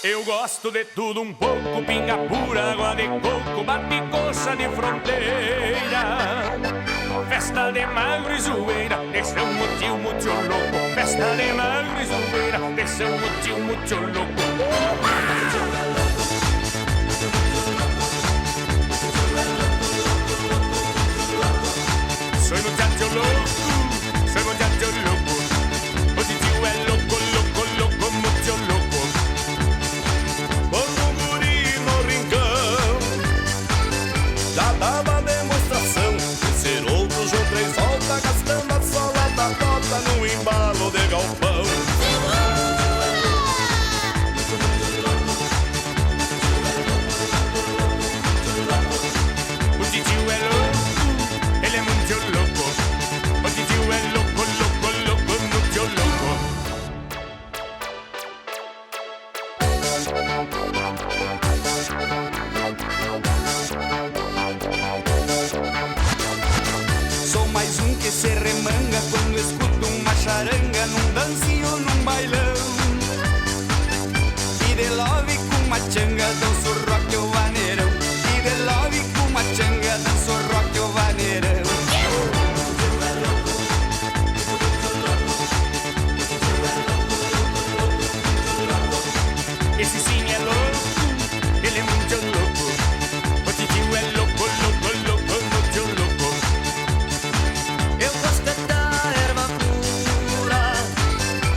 Eu gosto de tudo um pouco, pinga pura, água de coco, bate coxa de fronteira. Festa de magro e zoeira, desceu um tio muito louco. Festa de magro e zoeira, desceu um tio muito louco. Soy muchacho louco, soy muchacho louco. Hoje tio é louco, louco, louco, muito louco. Quando o guri no rincão já dava demonstração de ser outro João Três volta, gastando a sola da bota no embalo de galpão. O tio é louco, ele é muito louco. O tio é louco, louco, louco, muito louco. Sou mais um que se remanga quando escuto uma charanga num dancinho, num bailão. E de love com uma changa danço rock o vaneirão. E de love com uma changa danço rock o vaneirão. Esse sim é louco, ele é muito louco. O tio é louco, louco, louco, muito louco. Eu gosto da erva pura,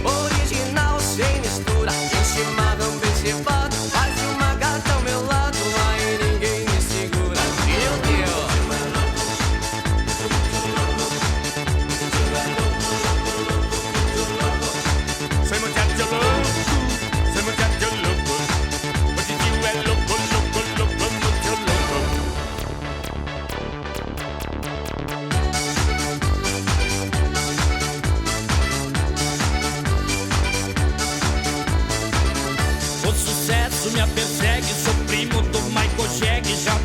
original sem mistura. Um chimarrão bem cevado, faz uma gata ao meu lado, aí ninguém me segura. Meu Deus! Soy muchacho louco, soy muchacho louco. O tio é louco, louco, louco, muito louco. O sucesso me persegue, sou primo do Michael Jag. Já